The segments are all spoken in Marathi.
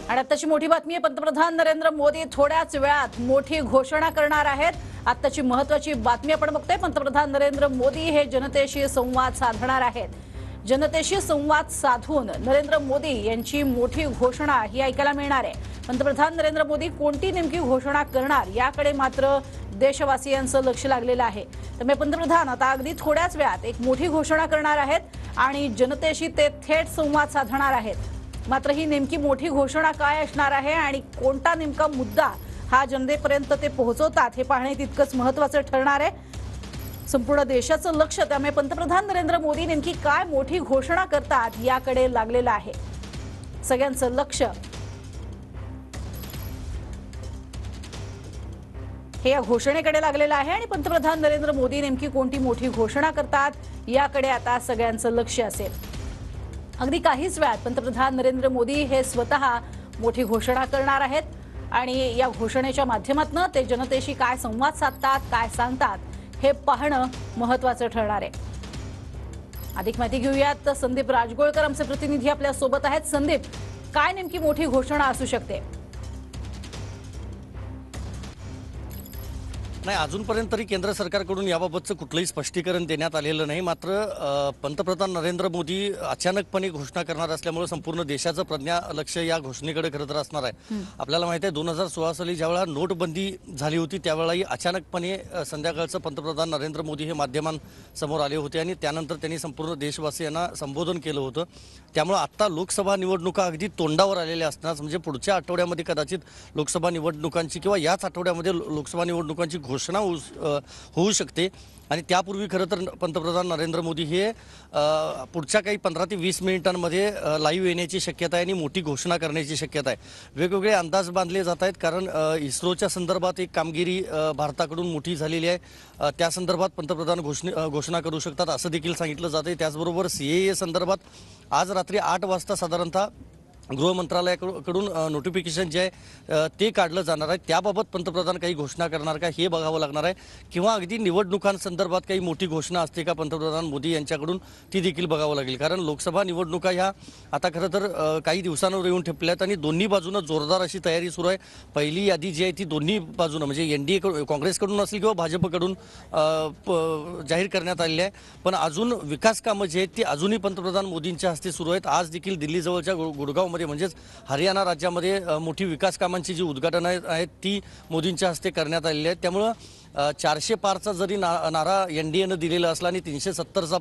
आणि आताची मोठी बातमी आहे, पंतप्रधान नरेंद्र मोदी थोड्याच वेळात मोठी घोषणा करणार आहेत। आताची महत्त्वाची बातमी आपण बघतोय, पंतप्रधान नरेंद्र मोदी हे जनतेशी संवाद साधणार आहेत। जनतेशी संवाद साधून नरेंद्र मोदी यांची मोठी घोषणा ही ऐकायला मिळणार आहे। पंतप्रधान नरेंद्र मोदी कोणती नेमकी घोषणा करणार याकडे मात्र देशवासियांचं लक्ष लागलेलं आहे। त्यामुळे पंतप्रधान आता अगदी थोड्याच वेळात एक मोठी घोषणा करणार आहेत आणि जनतेशी ते थेट संवाद साधणार आहेत। मात्र ही नेमकी मोठी घोषणा काय असणार आहे आणि कोणता नेमका मुद्दा हा जनतेपर्यंत ते पोहोचवतात हे पाहणे तितकंच महत्त्वाचं ठरणार आहे। संपूर्ण देशाचं लक्ष त्यामुळे पंतप्रधान नरेंद्र मोदी नेमकी काय मोठी घोषणा करतात याकडे लागलेलं आहे। सगळ्यांचं लक्ष हे या घोषणेकडे लागलेलं आहे आणि पंतप्रधान नरेंद्र मोदी नेमकी कोणती मोठी घोषणा करतात याकडे आता सगळ्यांचं लक्ष असेल। अगदी काहीच वेळात पंतप्रधान नरेंद्र मोदी हे स्वतः मोठी घोषणा करणार आहेत आणि या घोषणेच्या माध्यमातून ते जनतेशी काय संवाद साधतात, काय सांगतात हे पाहणं महत्त्वाचं ठरणार आहे। अधिक माहिती घेऊयात, संदीप राजगोळकर आमचे प्रतिनिधी आपल्या सोबत आहेत। संदीप, काय नेमकी मोठी घोषणा असू शकते? नाही, अजूनपर्यंत तरी केंद्र सरकारकडून याबाबतचं कुठलंही स्पष्टीकरण देण्यात आलेलं नाही। मात्र पंतप्रधान नरेंद्र मोदी अचानकपणे घोषणा करणार असल्यामुळे संपूर्ण देशाचं प्रज्ञा लक्ष या घोषणेकडे खरं तर असणार आहे। आपल्याला माहिती आहे 2016 साली ज्यावेळेला नोटबंदी झाली होती त्यावेळेलाही अचानकपणे संध्याकाळचं पंतप्रधान नरेंद्र मोदी हे माध्यमांसमोर आले होते आणि त्यानंतर त्यांनी संपूर्ण देशवासियांना संबोधन केलं होतं। त्यामुळे आता लोकसभा निवडणुका अगदी तोंडावर आलेल्या असणार, म्हणजे पुढच्या आठवड्यामध्ये कदाचित लोकसभा निवडणुकांची किंवा याच आठवड्यामध्ये लोकसभा निवडणुकांची घोषणा होऊ शकते आणि त्यापूर्वी खरं तर पंतप्रधान नरेंद्र मोदी हे पुढच्या काही 15 ते 20 मिनिटांमध्ये लाईव्ह येण्याची शक्यता आहे आणि मोठी घोषणा करण्याची शक्यता आहे। वेगवेगळे अंदाज बांधले जात आहेत, कारण इस्रोच्या संदर्भात एक कामगिरी भारताकडून मोठी झालेली आहे। त्या संदर्भात पंतप्रधान घोषणा करू शकतात असं देखील सांगितलं जात आहे। त्याचबरोबर CAA संदर्भात आज रात्री 8 वाजता साधारणतः गृह मंत्रालयाकडून नोटिफिकेशन जे आहे ते काढलं जाणार आहे। त्याबाबत पंतप्रधान काही घोषणा करणार का हे बघावं लागणार आहे, किंवा अगदी निवडणुकांसंदर्भात काही मोठी घोषणा असते का पंतप्रधान मोदी यांच्याकडून ती देखील बघावं लागेल। कारण लोकसभा निवडणुका ह्या आता खरं तर काही दिवसांवर येऊन ठेपल्यात आणि दोन्ही बाजूनं जोरदार अशी तयारी सुरू आहे। पहिली यादी जी आहे ती दोन्ही बाजूनं म्हणजे NDA काँग्रेसकडून असेल किंवा भाजपकडून जाहीर करण्यात आलेली आहे। पण अजून विकास कामं जी आहेत ती अजूनही पंतप्रधान मोदींच्या हस्ते सुरू आहेत। आज देखील दिल्लीजवळच्या गुडगाव म्हणजेच हरियाणा राज्यामध्ये मोठी विकास कामांची जी उद्घाटन आहेत ती मोदींच्या हस्ते करण्यात आलेली आहेत। त्यामुळं 400 पारचा जरी नारा NDAनं दिलेला असला आणि 370चा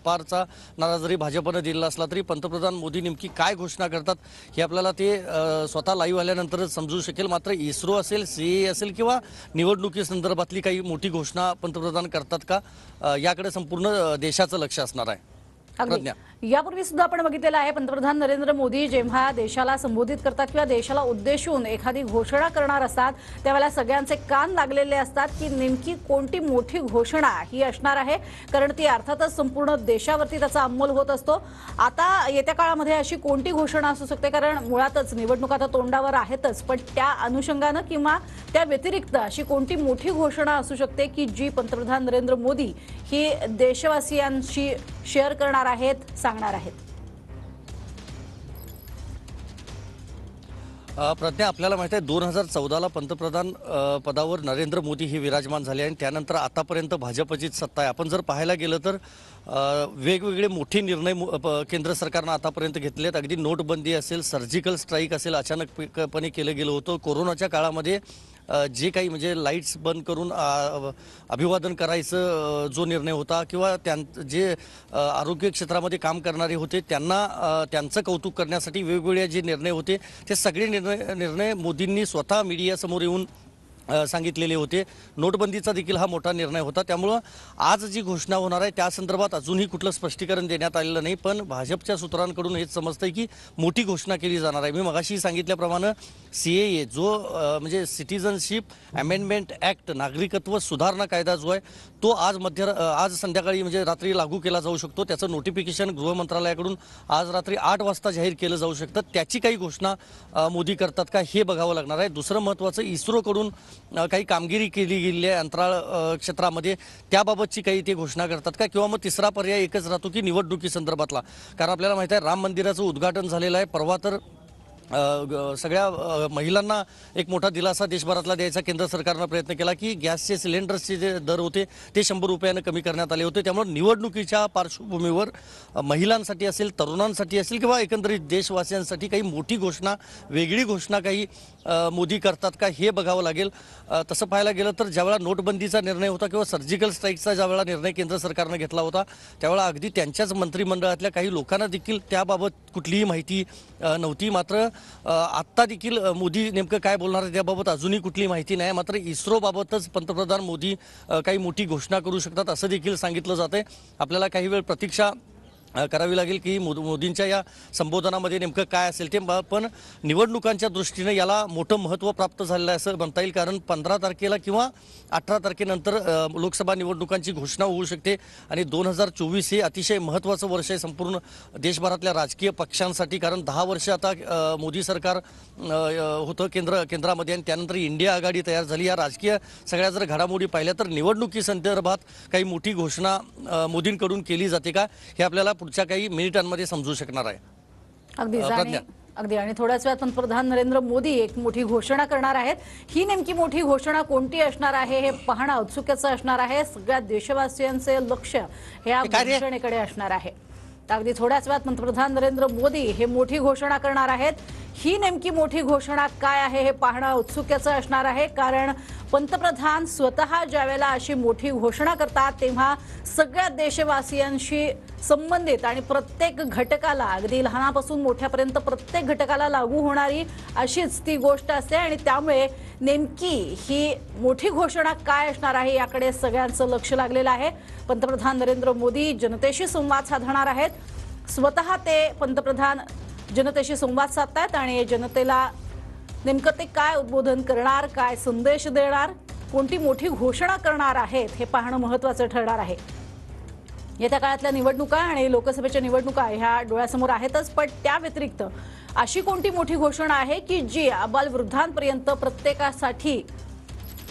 पारचा नारा जरी भाजपनं दिलेला असला तरी पंतप्रधान मोदी नेमकी काय घोषणा करतात हे आपल्याला ते स्वतः लाईव्ह आल्यानंतरच समजू शकेल। मात्र इस्रो असेल, CAA असेल किंवा निवडणुकीसंदर्भातली काही मोठी घोषणा पंतप्रधान करतात का याकडे संपूर्ण देशाचं लक्ष असणार आहे। यापूर्वी सुद्धा आपण बघितलेलं आहे, पंतप्रधान नरेंद्र मोदी जेव्हा देशाला संबोधित करतात किंवा देशाला उद्देशून एखादी घोषणा करणार असतात त्यावेळेला सगळ्यांचे कान लागलेले असतात की नेमकी कोणती मोठी घोषणा ही असणार आहे, कारण ती अर्थातच संपूर्ण देशावरती त्याचा अंमल होत असतो। आता येत्या काळामध्ये अशी कोणती घोषणा असू शकते, कारण मुळातच निवडणुका आता तोंडावर आहेतच, पण त्या अनुषंगानं किंवा त्या व्यतिरिक्त अशी कोणती मोठी घोषणा असू शकते की जी पंतप्रधान नरेंद्र मोदी ही देशवासियांशी शेअर करणार आहेत, सांगणार आहेत? प्रज्ञा, आपल्याला माहिती आहे 2014ला पंतप्रधान पदावर नरेंद्र मोदी हे विराजमान झाले आणि त्यानंतर आतापर्यंत भाजपचीच सत्ता आहे। आपण जर पाहायला गेलं तर वेगवेगळे मोठे निर्णय केंद्र सरकारनं आतापर्यंत घेतले आहेत। अगदी नोटबंदी असेल, सर्जिकल स्ट्राईक असेल, अचानकपणे केलं गेलं होतं। कोरोनाच्या काळामध्ये जे काही म्हणजे लाईट्स बंद करून अभिवादन करायचं जो निर्णय होता, किंवा जे आरोग्य क्षेत्रामध्ये काम करणारे होते त्यांचं कौतुक करण्यासाठी वेगवेगळे जे निर्णय होते ते सगळे निर्णय मोदींनी स्वतः मीडियासमोर येऊन सांगितलेले होते। नोटबंदीचा देखील हा मोठा निर्णय होता। त्यामुळं आज जी घोषणा होणार आहे त्या संदर्भात अजूनही कुठलं स्पष्टीकरण देण्यात आलेलं नाही, पण भाजपच्या सूत्रांकडून हेच समजतंय की मोठी घोषणा केली जाणार आहे। मी मगाशी सांगितल्याप्रमाणे CAA जो म्हणजे सिटीजनशिप अमेंडमेंट ॲक्ट, नागरिकत्व सुधारणा कायदा जो आहे तो आज संध्याकाळी म्हणजे रात्री लागू केला जाऊ शकतो। त्याचं नोटिफिकेशन गृह मंत्रालयाकडून आज रात्री 8 वाजता जाहीर केलं जाऊ शकतं। त्याची काही घोषणा मोदी करतात का हे बघावं लागणार आहे। दुसरं महत्त्वाचं, इस्रोकडून काही कामगिरी केली गेली आहे अंतराळ क्षेत्रामध्ये, त्याबाबतची काही ते घोषणा करतात का, किंवा मग तिसरा पर्याय एकच राहतो की निवडणुकी संदर्भातला। कारण आपल्याला माहिती आहे राम मंदिराचं उद्घाटन झालेलं आहे, परवा तर सगळ्या महिलांना एक मोठा दिलासा देशभरातला द्यायचा केंद्र सरकारनं प्रयत्न केला की गॅसचे सिलेंडर्सचे जे दर होते ते 100 रुपयानं कमी करण्यात आले होते। त्यामुळे निवडणुकीच्या पार्श्वभूमीवर महिलांसाठी असेल, तरुणांसाठी असेल किंवा एकंदरीत देशवासियांसाठी काही मोठी घोषणा, वेगळी घोषणा काही मोदी करतात का हे बघावं लागेल। तसं पाहायला गेलं तर ज्यावेळा नोटबंदीचा निर्णय होता किंवा सर्जिकल स्ट्राईकचा ज्यावेळा निर्णय केंद्र सरकारनं घेतला होता त्यावेळा अगदी त्यांच्याच मंत्रिमंडळातल्या काही लोकांना देखील त्याबाबत कुठलीही माहिती नव्हती। मात्र आत्ता देखील मोदी नेमकं काय बोलणार आहे त्याबाबत अजूनही कुठली माहिती नाही। मात्र इस्रोबाबतच पंतप्रधान मोदी काही मोठी घोषणा करू शकतात असं देखील सांगितलं जातंय। आपल्याला काही वेळ प्रतीक्षा करावी लागेल की मोदींच्या या संबोधनामध्ये नेमकं काय असेल ते। पण निवडणुकांच्या दृष्टीने याला मोठं महत्त्व प्राप्त झालेलं आहे असं म्हणता येईल, कारण 15 तारखेला किंवा 18 तारखेनंतर लोकसभा निवडणुकांची घोषणा होऊ शकते आणि 2024 हे अतिशय महत्त्वाचं वर्ष आहे संपूर्ण देशभरातल्या राजकीय पक्षांसाठी। कारण 10 वर्ष आता मोदी सरकार होतं केंद्रामध्ये आणि त्यानंतर इंडिया आघाडी तयार झाली। या राजकीय सगळ्या जर घडामोडी पाहिल्या तर निवडणुकी संदर्भात काही मोठी घोषणा मोदींकडून केली जाते का हे आपल्याला पुढच्या काही मिनिटांमध्ये समजू शकणार आहे। अगदी आणि थोड्याच वेळात पंतप्रधान नरेंद्र मोदी एक मोठी घोषणा करणार आहेत। ही नेमकी मोठी घोषणा कोणती असणार आहे हे पाहणं औत्सुक्याचं असणार आहे। सगळ्या देशवासियांचे लक्ष हे या घोषणेकडे असणार आहे। अगदी थोड्याच वेळात पंतप्रधान नरेंद्र मोदी हे मोठी घोषणा करणार आहेत। ही नेमकी मोठी घोषणा काय आहे हे पाहणं औत्सुक्याचं असणार आहे, कारण पंतप्रधान स्वतः ज्यावेळेला अशी मोठी घोषणा करतात तेव्हा सगळ्या देशवासियांशी संबंधित आणि प्रत्येक घटकाला, अगदी लहानापासून मोठ्यापर्यंत प्रत्येक घटकाला लागू होणारी अशीच ती गोष्ट असते आणि त्यामुळे नेमकी ही मोठी घोषणा काय असणार आहे याकडे सगळ्यांचं लक्ष लागलेलं आहे। पंतप्रधान नरेंद्र मोदी जनतेशी संवाद साधणार आहेत। स्वतः ते पंतप्रधान जनतेशी संवाद साधतात आणि जनतेला नेमकं ते काय उद्बोधन करणार, काय संदेश देणार, कोणती मोठी घोषणा करणार आहेत हे पाहणं महत्त्वाचं ठरणार आहे। येत्या काळातल्या निवडणुका आणि लोकसभेच्या निवडणुका ह्या डोळ्यासमोर आहेतच, पण त्या व्यतिरिक्त अशी कोणती मोठी घोषणा आहे की जी अबालवृद्धांपर्यंत प्रत्येकासाठी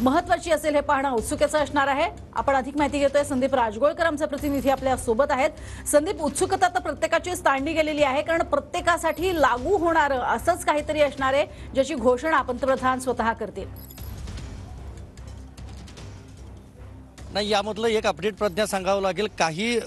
महत्त्वाची असेल हे पाहणं औत्सुक्याचं असणार आहे। आपण अधिक माहिती घेतोय, संदीप राजगोळकर आमचे प्रतिनिधी आपल्या सोबत आहेत। संदीप, उत्सुकता तर प्रत्येकाचीच ताणली गेलेली आहे, कारण प्रत्येकासाठी लागू होणारं असंच काहीतरी असणार आहे ज्याची घोषणा पंतप्रधान स्वतः करतील। नाही, यामधलं एक अपडेट प्रज्ञा सांगावं लागेल। काही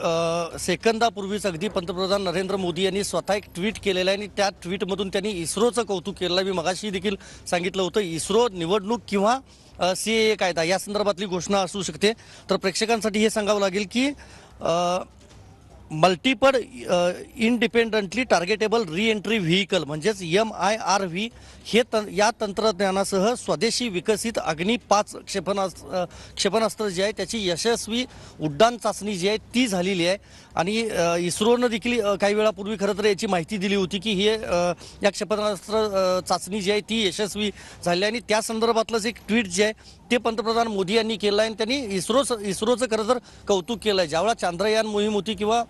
सेकंदापूर्वीच अगदी पंतप्रधान नरेंद्र मोदी यांनी स्वतः एक ट्विट केलेलं आहे आणि त्या ट्विटमधून त्यांनी इस्रोचं कौतुक केलेलं आहे। मी मगाशी देखील सांगितलं होतं, इस्रो निवडणूक किंवा CAA कायदा या संदर्भातली घोषणा असू शकते। तर प्रेक्षकांसाठी हे सांगावं लागेल की मल्टिपल इंडिपेंडंटली टार्गेटेबल रिएंट्री व्हेकल म्हणजेच MIRV हे या तंत्रज्ञानासह स्वदेशी विकसित अग्नी 5 क्षेपणास्त्र जे आहे त्याची यशस्वी उड्डाण चाचणी जी आहे ती झालेली आहे आणि इस्रोनं देखील काही वेळापूर्वी खरं तर याची माहिती दिली होती की हे या क्षेपणास्त्र चाचणी जी आहे ती यशस्वी झाली आणि त्या संदर्भातलंच एक ट्विट जे आहे ते पंतप्रधान मोदी यांनी केलं आहे आणि त्यांनी इस्रोचं खरं तर कौतुक केलं आहे। ज्यावेळा चांद्रयान मोहीम होती किंवा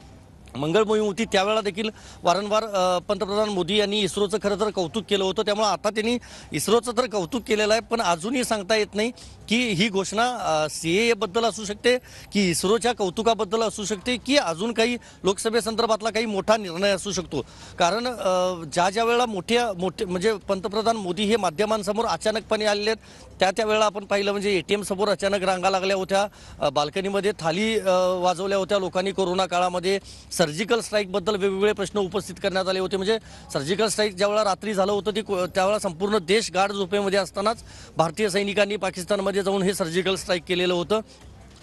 मंगळ मोहीम होती त्यावेळेला देखील वारंवार पंतप्रधान मोदी यांनी इस्रोचं खरं तर कौतुक केलं होतं। त्यामुळे आता त्यांनी इस्रोचं तर कौतुक केलेलं आहे, पण अजूनही सांगता येत नाही की ही घोषणा CAA बद्दल असू शकते की इस्रोच्या कौतुकाबद्दल असू शकते की अजून काही लोकसभेसंदर्भातला काही मोठा निर्णय असू शकतो। कारण ज्या वेळेला मोठे म्हणजे पंतप्रधान मोदी हे माध्यमांसमोर अचानकपणे आलेले आहेत त्या वेळेला आपण पाहिलं म्हणजे ATM समोर अचानक रांगा लागल्या होत्या, बाल्कनीमध्ये थाली वाजवल्या होत्या लोकांनी कोरोना काळामध्ये। सर्जिकल स्ट्राईकबद्दल वेगवेगळे प्रश्न उपस्थित करण्यात आले होते। म्हणजे सर्जिकल स्ट्राईक ज्यावेळेला रात्री झालं होतं त्यावेळेला संपूर्ण देश गाढ झोपेमध्ये असतानाच भारतीय सैनिकांनी पाकिस्तानमध्ये जाऊन हे सर्जिकल स्ट्राईक केलेलं होतं।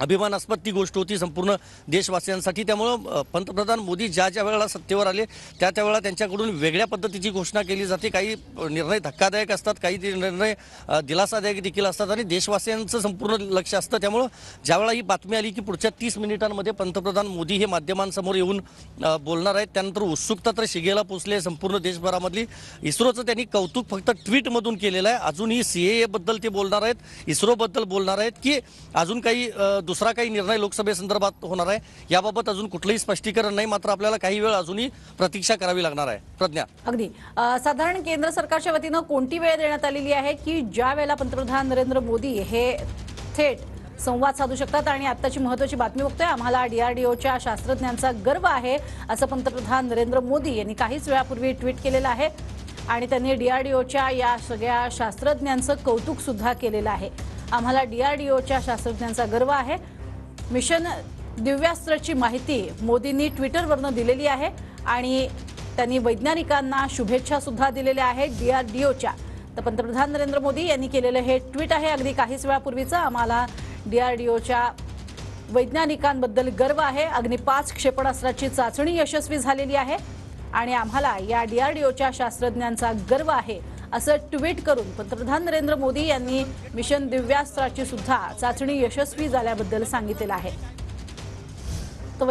अभिमानास्पद ती गोष्ट होती संपूर्ण देशवासियांसाठी। त्यामुळं पंतप्रधान मोदी ज्या वेळेला सत्तेवर आले त्यावेळेला त्यांच्याकडून वेगळ्या पद्धतीची घोषणा केली जाते। काही निर्णय धक्कादायक असतात, काही निर्णय दिलासादायक देखील असतात आणि देशवासियांचं संपूर्ण लक्ष असतं। त्यामुळं ज्यावेळेला ही बातमी आली की पुढच्या 30 मिनिटांमध्ये पंतप्रधान मोदी हे माध्यमांसमोर येऊन बोलणार आहेत, त्यानंतर उत्सुकता तर शिगेला पोचली आहे संपूर्ण देशभरामधली। इस्रोचं त्यांनी कौतुक फक्त ट्विटमधून केलेलं आहे, अजूनही CAA बद्दल ते बोलणार आहेत, इस्रोबद्दल बोलणार आहेत की अजून काही दुसरा काही निर्णय लोकसभेसंदर्भात होणार आहे याबाबत अजून कुठलंही स्पष्टीकरण नाही। मात्र आपल्याला काही वेळ अजूनही प्रतीक्षा करावी लागणार आहे। प्रज्ञा, अगदी साधारण केंद्र सरकारच्या वतीनं कोणती वेळ देण्यात आलेली आहे की ज्या वेळेला पंतप्रधान नरेंद्र मोदी हे थेट संवाद साधू शकतात? आणि आत्ताची महत्त्वाची बातमी बघतोय, आम्हाला DRDOच्या शास्त्रज्ञांचा गर्व आहे असं पंतप्रधान नरेंद्र मोदी यांनी काहीच वेळापूर्वी ट्विट केलेलं आहे। आणि त्यांनी डीआरडीओच्या या सगळ्या शास्त्रज्ञांचं कौतुक सुद्धा केलेलं आहे। आम्हाला डीआरडीओच्या शास्त्रज्ञांचा गर्व आहे। मिशन दिव्यास्त्रची माहिती मोदींनी ट्विटरवरून दिलेली आहे आणि त्यांनी वैज्ञानिकांना शुभेच्छा सुद्धा दिलेल्या आहेत डीआरडीओच्या। तर पंतप्रधान नरेंद्र मोदी यांनी केलेलं हे ट्विट आहे अगदी काहीच वेळापूर्वीचं। आम्हाला डीआरडीओच्या वैज्ञानिकांबद्दल गर्व आहे। अग्नि 5 क्षेपणास्त्राची चाचणी यशस्वी झालेली आहे आणि आम्हाला या डीआरडीओच्या शास्त्रज्ञांचा गर्व आहे असं ट्विट करून पंतप्रधान नरेंद्र मोदी यांनी मिशन दिव्यास्त्राची सुद्धा चाचणी यशस्वी झाल्याबद्दल सांगितलेलं आहे। तो